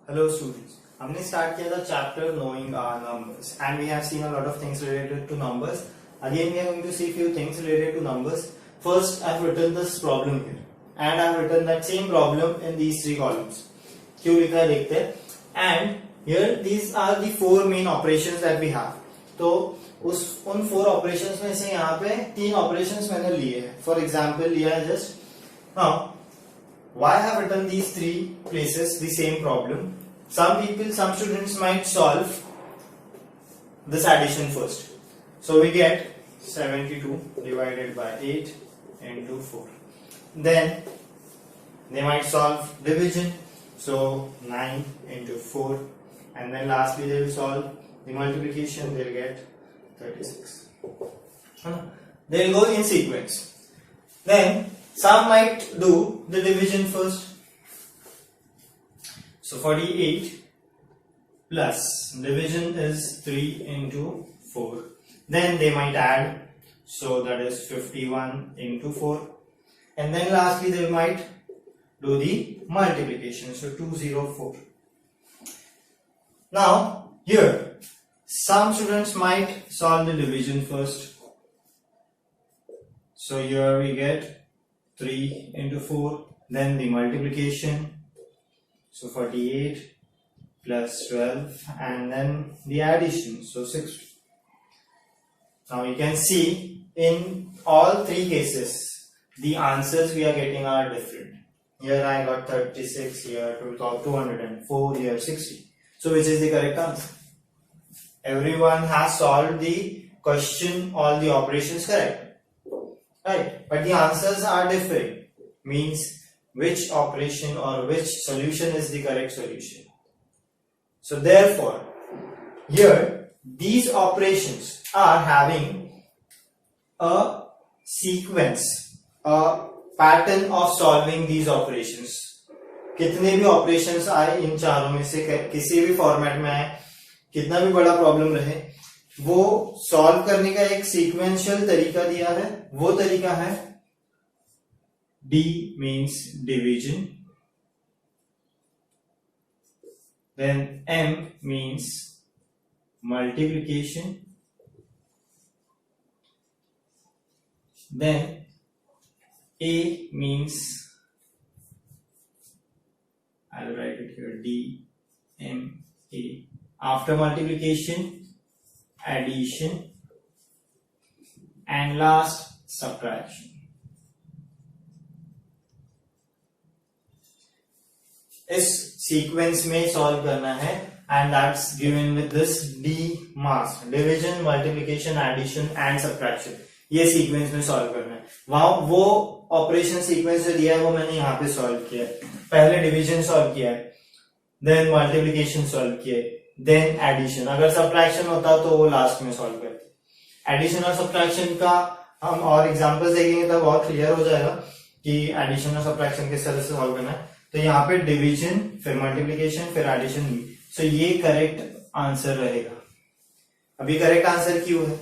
Hello students, हमने start किया था chapter knowing numbers and we have seen a lot of things related to numbers. Again we are going to see few things related to numbers. First I have written this problem here and I have written that same problem in these three columns. क्यों लिखा है देखते हैं. And here these are the four main operations that we have. तो उन four operations में से यहाँ पे तीन operations मैंने लिए हैं. For example लिया है just now. Why I have written these three places the same problem? Some students might solve this addition first. So we get 72 divided by 8 into 4. Then they might solve division. So 9 into 4. And then lastly they will solve the multiplication. They'll get 36. They'll go in sequence. Then some might do the division first. So 48 plus division is 3 into 4. Then they might add. So that is 51 into 4. And then lastly they might do the multiplication. So 204. Now here some students might solve the division first. So here we get 3 into 4, then the multiplication, so 48 plus 12, and then the addition, so 6. Now you can see in all three cases the answers we are getting are different. Here I got 36, here 204, here 60. So which is the correct answer? Everyone has solved the question, all the operations correct. Right, but the answers are different, means which operation or which solution is the correct solution. So therefore, here these operations are having a sequence, a pattern of solving these operations. कितने भी operations आए इन चारों में से किसी भी format में आए, कितना भी बड़ा प्रॉब्लम रहे, वो सॉल्व करने का एक सीक्वेंशियल तरीका दिया है. वो तरीका है D means division, then M means multiplication, then A means, I'll write it here, D M A. After multiplication, addition, and last subtraction. इस सीक्वेंस में सॉल्व करना है and that's given with this D marks, division, multiplication, addition and subtraction. ये sequence में solve करना है. वहां वो ऑपरेशन सीक्वेंस जो दिया है वो मैंने यहाँ पे सॉल्व किया है. पहले डिवीजन सॉल्व किया है, देन मल्टीप्लिकेशन सॉल्व किया है, देन एडिशन. अगर सब्ट्रैक्शन होता तो वो लास्ट में सॉल्व करते. एडिशन और सब्ट्रैक्शन का हम और एग्जांपल्स देखेंगे तब बहुत क्लियर हो जाएगा कि एडिशन और सब्ट्रैक्शन किस तरह से सॉल्व करना है. तो यहाँ पे डिवीजन, फिर मल्टीप्लिकेशन, फिर एडिशन. सो ये करेक्ट आंसर रहेगा. अभी करेक्ट आंसर क्यों है?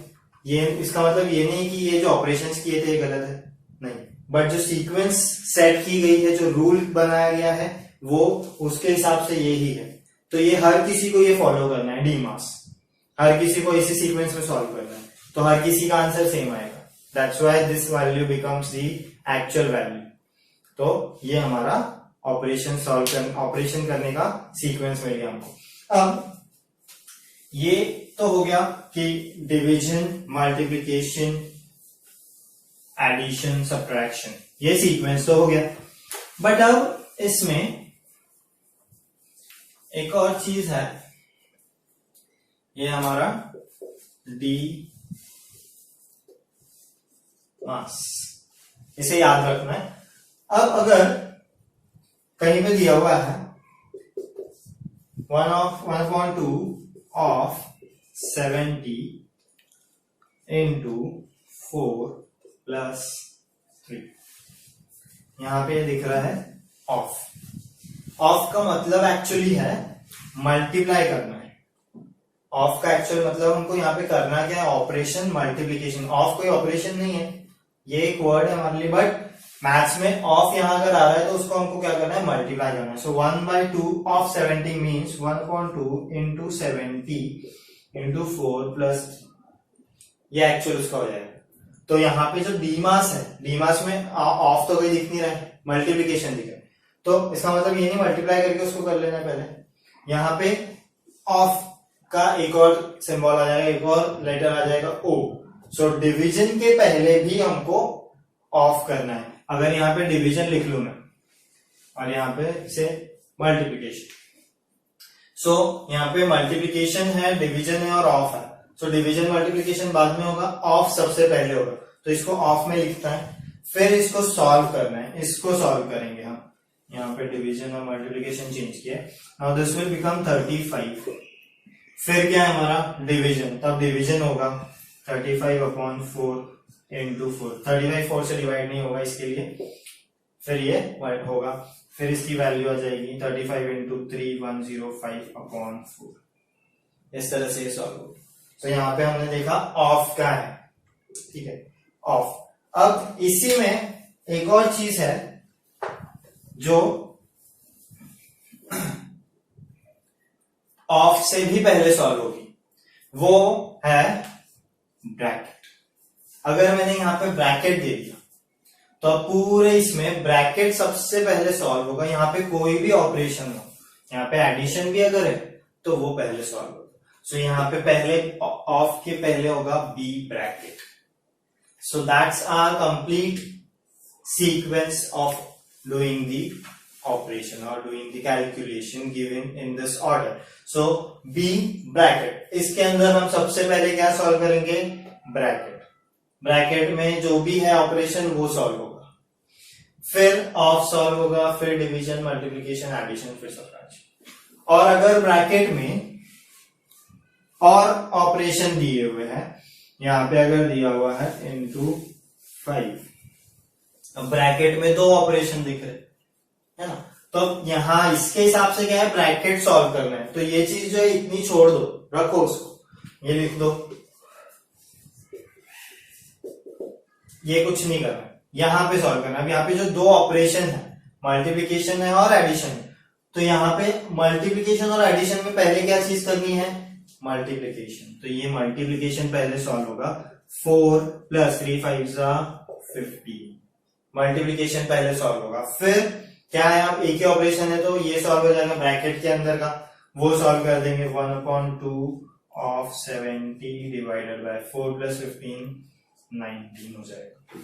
ये इसका मतलब ये नहीं कि ये जो ऑपरेशंस किए थे ये गलत है, नहीं, बट जो सीक्वेंस सेट की गई है, जो रूल बनाया गया है, वो उसके हिसाब से यही है. तो ये हर किसी को ये फॉलो करना है. डी मास हर किसी को इसी सीक्वेंस में सॉल्व करना है, तो हर किसी का आंसर सेम आएगा. That's why this value becomes the actual value. तो ये हमारा ऑपरेशन करने का सीक्वेंस मिल गया हमको. अब ये तो हो गया कि डिवीजन, मल्टीप्लिकेशन, एडिशन, सब्ट्रैक्शन, ये सीक्वेंस तो हो गया. बट अब इसमें एक और चीज है, ये हमारा डी मास, इसे याद रखना है. अब अगर कहीं पे दिया हुआ है 1/2 of 70 into 4 plus 3, यहां पे दिख रहा है ऑफ. ऑफ का मतलब एक्चुअली है मल्टीप्लाई करना है. ऑफ का एक्चुअल मतलब हमको यहाँ पे करना क्या है? Operation multiplication. ऑफ कोई ऑपरेशन नहीं है, ये एक वर्ड है हमारे लिए, बट मैथ्स में ऑफ यहां अगर आ रहा है तो उसको हमको क्या करना है, मल्टीप्लाई करना है। सो 1/2 of 70 means 1/2 into 70 into 4 plus ये एक्चुअल उसका हो जाएगा। तो यहाँ पे जो डीमास है, डीमास में ऑफ तो कोई दिख नहीं रहा है, मल्टीप्लीकेशन दिख रहा है, तो इसका मतलब ये नहीं मल्टीप्लाई करके उसको कर लेना है पहले। यहाँ पे ऑफ का एक और सिंबल आ जाएगा, एक और लेटर आ जाएगा ओ। सो डिवीजन के पहले भी हमको ऑफ करना है। अगर यहाँ पे डिवीजन लिख लू मैं और यहाँ पे से मल्टीप्लीकेशन, सो यहाँ पे मल्टीप्लीकेशन है, डिवीजन है और ऑफ है। सो डिवीजन मल्टीप्लीकेशन बाद में होगा, ऑफ सबसे पहले होगा, तो इसको ऑफ में लिखता है। फिर इसको सॉल्व करना है, इसको सॉल्व करेंगे हम। यहाँ पे डिवीजन और मल्टीप्लीकेशन चेंज किया। Now this will become 35। फिर क्या है हमारा डिवीजन, तब डिवीजन होगा 35/4 इंटू 4। 35 4 से डिवाइड नहीं होगा इसके लिए, फिर ये होगा, फिर इसकी वैल्यू आ जाएगी 35 इंटू 3 105/4। इस तरह से ये सॉल्व होगा। तो यहाँ पे हमने देखा ऑफ का है, ठीक है, ऑफ। अब इसी में एक और चीज है जो ऑफ से भी पहले सॉल्व होगी, वो है ब्रैकेट। अगर मैंने यहां पे ब्रैकेट दे दिया तो पूरे इसमें ब्रैकेट सबसे पहले सॉल्व होगा। यहाँ पे कोई भी ऑपरेशन हो, यहाँ पे एडिशन भी अगर है तो वो पहले सॉल्व होगा। सो यहाँ पे पहले ऑफ के पहले होगा B bracket. So that's our complete sequence of doing the operation or doing the calculation given in this order. So B bracket, इसके अंदर हम सबसे पहले क्या सॉल्व करेंगे, ब्रैकेट। ब्रैकेट में जो भी है ऑपरेशन वो सॉल्व होगा, फिर ऑफ सॉल्व होगा, फिर डिवीजन मल्टीप्लिकेशन एडिशन, फिर सब्ट्रैक्शन। और अगर ब्रैकेट में और ऑपरेशन दिए हुए हैं, यहां पे अगर दिया हुआ है इंटू 5, अब ब्रैकेट में दो ऑपरेशन दिख रहे है ना, तो यहां इसके हिसाब से क्या है, ब्रैकेट सॉल्व करना है। तो ये चीज जो है इतनी छोड़ दो, रखो उसको, ये लिख दो, ये कुछ नहीं करना, यहां पे सॉल्व करना है। अब यहाँ पे जो दो ऑपरेशन है, मल्टीप्लीकेशन है और एडिशन है, तो यहाँ पे मल्टीप्लीकेशन और एडिशन में पहले क्या चीज करनी है, मल्टीप्लीकेशन। तो ये मल्टीप्लीकेशन पहले सॉल्व होगा, 4 + 3 5 50, मल्टीप्लीकेशन पहले सॉल्व होगा। फिर क्या है, आप एक ही ऑपरेशन है तो ये सॉल्व हो जाएगा, ब्रैकेट के अंदर का वो सॉल्व कर देंगे, 1/2 ऑफ 70 डिवाइडेड बाय 4 + 15 19 हो जाएगा।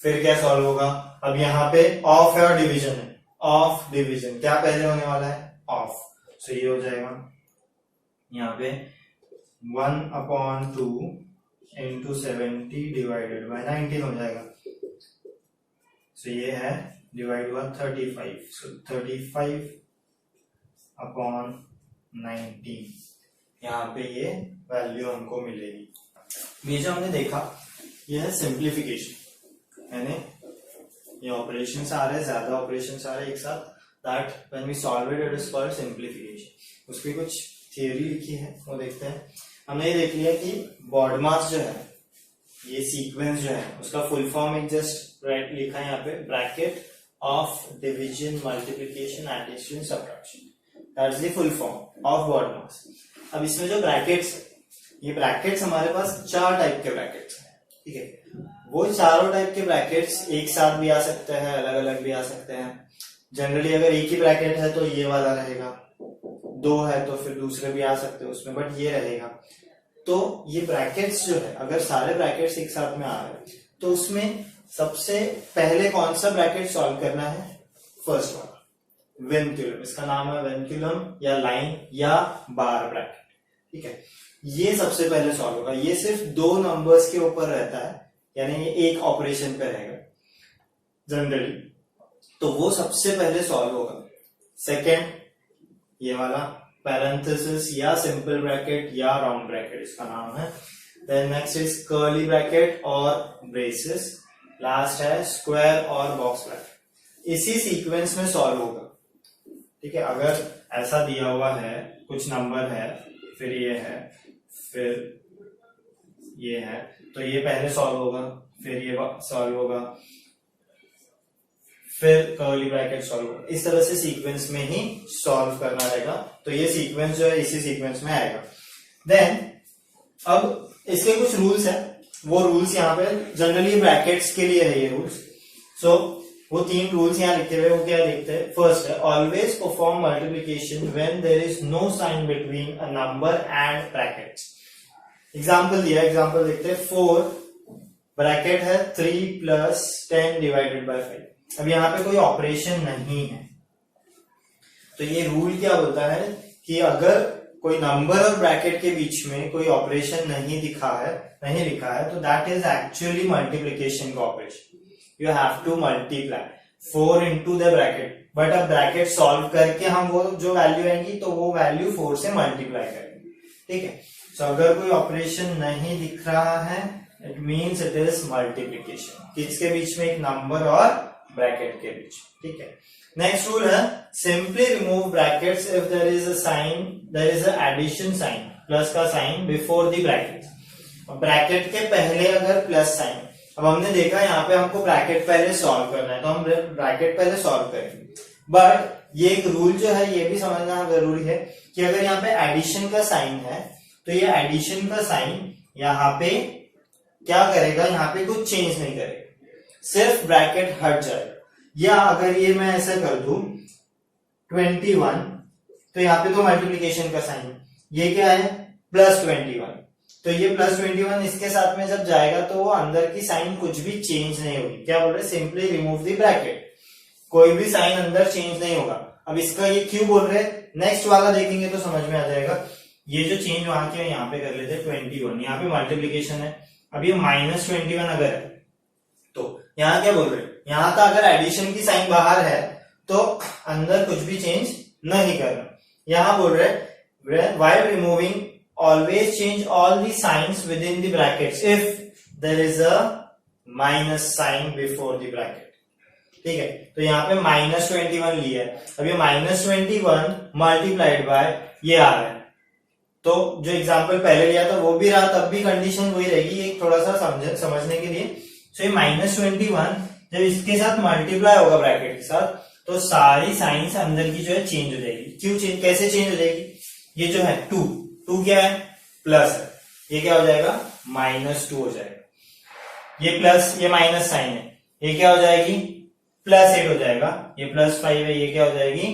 फिर क्या सॉल्व होगा, अब यहाँ पे ऑफ है और डिवीजन है, ऑफ डिवीजन क्या पहले होने वाला है, ऑफ। सो ये हो जाएगा यहाँ पे 1/2 इंटू 70 डिवाइडेड बाय 19 हो जाएगा। सो ये है डिवाइड हुआ 35, सो 35/19, यहाँ पे ये वैल्यू हमको मिलेगी। ये जो हमने देखा ये है सिंप्लीफिकेशन, यानी ये ऑपरेशंस आ रहे हैं, ज्यादा ऑपरेशंस आ रहे हैं एक साथ, that when we solve it is called simplification. उसकी कुछ थियरी लिखी है, वो देखते हैं। हमने ये देख लिया कि बॉडमास जो है, ये सीक्वेंस जो है, उसका फुल फॉर्म एक जस्ट राइट लिखा है यहाँ पे, bracket of division multiplication addition subtraction, that's the full form of BODMAS. अब इसमें जो ब्रैकेट्स, ये ब्रैकेट्स हमारे पास 4 टाइप के ब्रैकेट्स हैं, ठीक है। वो चारों टाइप के ब्रैकेट्स एक साथ भी आ सकते हैं, अलग अलग भी आ सकते हैं। जनरली अगर एक ही ब्रैकेट है तो ये वाला रहेगा, 2 है तो फिर दूसरे भी आ सकते हैं उसमें, बट ये रहेगा। तो ये ब्रैकेट्स जो है, अगर सारे ब्रैकेट्स एक साथ में आ रहे हैं तो उसमें सबसे पहले कौन सा ब्रैकेट सॉल्व करना है, फर्स्ट वाला, वेंक्यूलम। इसका नाम है वेंक्यूलम या लाइन या बार ब्रैकेट, ठीक है। ये सबसे पहले सॉल्व होगा, ये सिर्फ 2 नंबर्स के ऊपर रहता है, यानी ये एक ऑपरेशन पे रहेगा जनरली, तो वो सबसे पहले सॉल्व होगा। सेकेंड ये वाला पैरेंथेसिस या सिंपल ब्रैकेट या राउंड ब्रैकेट इसका नाम है। Then next is curly bracket और ब्रेसेस, लास्ट है स्क्वायर और बॉक्स ब्रैकेट। इसी सीक्वेंस में सॉल्व होगा, ठीक है। अगर ऐसा दिया हुआ है, कुछ नंबर है, फिर ये है, फिर ये है, तो ये पहले सॉल्व होगा, फिर ये सॉल्व होगा, फिर कर्ली ब्रैकेट सॉल्व। इस तरह से सीक्वेंस में ही सॉल्व करना रहेगा। तो ये सीक्वेंस जो है इसी सीक्वेंस में आएगा। देन अब इसके कुछ रूल्स है, वो रूल्स यहाँ पे जनरली ब्रैकेट्स के लिए है ये रूल्स। सो वो 3 रूल्स यहाँ लिखे हुए, वो क्या लिखते हैं? फर्स्ट है always perform multiplication when there is no sign between a number and brackets. Example दिया, एग्जाम्पल देखते हैं। 4 ब्रैकेट है 3 प्लस 10 डिवाइडेड बाय 5। अब यहाँ पे कोई ऑपरेशन नहीं है, तो ये रूल क्या बोलता है कि अगर कोई नंबर और ब्रैकेट के बीच में कोई ऑपरेशन नहीं लिखा है तो दैट इज एक्चुअली मल्टीप्लीकेशन का operation. You have to multiply 4 into the bracket, but अब ब्रैकेट सॉल्व करके हम वो जो वैल्यू आएंगी तो वो वैल्यू 4 से मल्टीप्लाई करेंगे। ठीक है, सो अगर कोई ऑपरेशन नहीं दिख रहा है it means it is multiplication. किसके बीच में? एक नंबर और ब्रैकेट के बीच। ठीक है, नेक्स्ट रूल है simply remove brackets if there is a sign, there is a addition sign, plus का sign before the bracket. Bracket के पहले अगर प्लस साइन, अब हमने देखा यहाँ पे हमको ब्रैकेट पहले सॉल्व करना है तो हम ब्रैकेट पहले सॉल्व करेंगे। बट ये एक रूल जो है ये भी समझना जरूरी है कि अगर यहाँ पे एडिशन का साइन है तो ये एडिशन का साइन यहाँ पे क्या करेगा? यहाँ पे कुछ चेंज नहीं करेगा, सिर्फ ब्रैकेट हट जाएगा। या अगर ये मैं ऐसा कर दूं 21, तो यहाँ पे तो मल्टीप्लीकेशन का साइन, ये क्या है? प्लस 21। तो ये प्लस 21 इसके साथ में जब जाएगा तो वो अंदर की साइन कुछ भी चेंज नहीं होगी। क्या बोल रहे? सिंपली रिमूव द ब्रैकेट, कोई भी साइन अंदर चेंज नहीं होगा। अब इसका ये क्यों बोल रहे हैं नेक्स्ट वाला देखेंगे तो समझ में आ जाएगा। ये जो चेंज वहां के यहाँ पे कर लेते 21, यहाँ पे मल्टीप्लीकेशन है। अब ये -21 अगर है तो यहाँ क्या बोल रहे हैं? यहाँ का अगर एडिशन की साइन बाहर है तो अंदर कुछ भी चेंज नहीं करना। यहाँ बोल रहे while removing always change all the signs within the brackets if there is a minus sign before the bracket। ठीक है, तो यहाँ पे -21 लिया है। अब ये -21 मल्टीप्लाइड बाय ये आ रहा है, तो जो एग्जाम्पल पहले लिया था वो भी रहा, तब भी कंडीशन वही रहेगी। एक थोड़ा सा समझने के लिए, सो ये -21 जब इसके साथ मल्टीप्लाई होगा ब्रैकेट के साथ तो सारी साइंस अंदर की जो है चेंज हो जाएगी। क्यों चेंज, कैसे चेंज हो जाएगी? ये जो है 2 क्या है? प्लस है, ये क्या हो जाएगा? -2 हो जाएगा। ये प्लस, ये माइनस साइन है, ये क्या हो जाएगी? +8 हो जाएगा। ये +5 है, ये क्या हो जाएगी?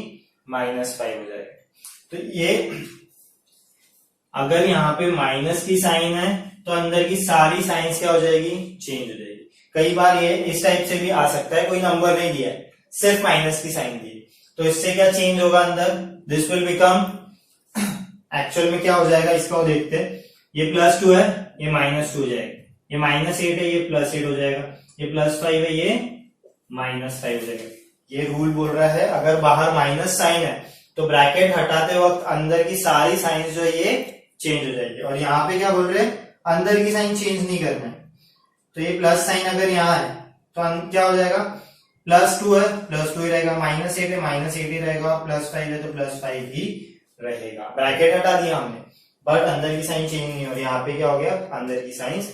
-5 हो जाएगा। तो ये अगर यहाँ पे माइनस की साइन है तो अंदर की सारी साइंस क्या हो जाएगी? चेंज हो जाएगी। कई बार ये इस टाइप से भी आ सकता है, कोई नंबर नहीं दिया है, सिर्फ माइनस की साइन दी, तो इससे क्या चेंज होगा अंदर? दिस विल बिकम, एक्चुअल में क्या हो जाएगा इसका देखते हैं। ये +2 है, ये -2 हो जाएगा। ये -8 है, ये +8 हो जाएगा। ये +5 है, ये -5 हो जाएगा। ये रूल बोल रहा है अगर बाहर माइनस साइन है तो ब्रैकेट हटाते वक्त अंदर की सारी साइंस जो है ये चेंज हो जाएगी। और यहाँ पे क्या बोल रहे हैं? अंदर की साइन चेंज नहीं करना है। तो ये प्लस साइन अगर यहाँ है तो क्या हो जाएगा? +2 है, +2 ही रहेगा। -8 है, -8 ही रहेगा। +5 है तो +5 ही रहेगा। ब्रैकेट हटा दिया हमने, बट अंदर की साइन चेंज नहीं हो रही। यहाँ पे क्या हो गया? अंदर की साइंस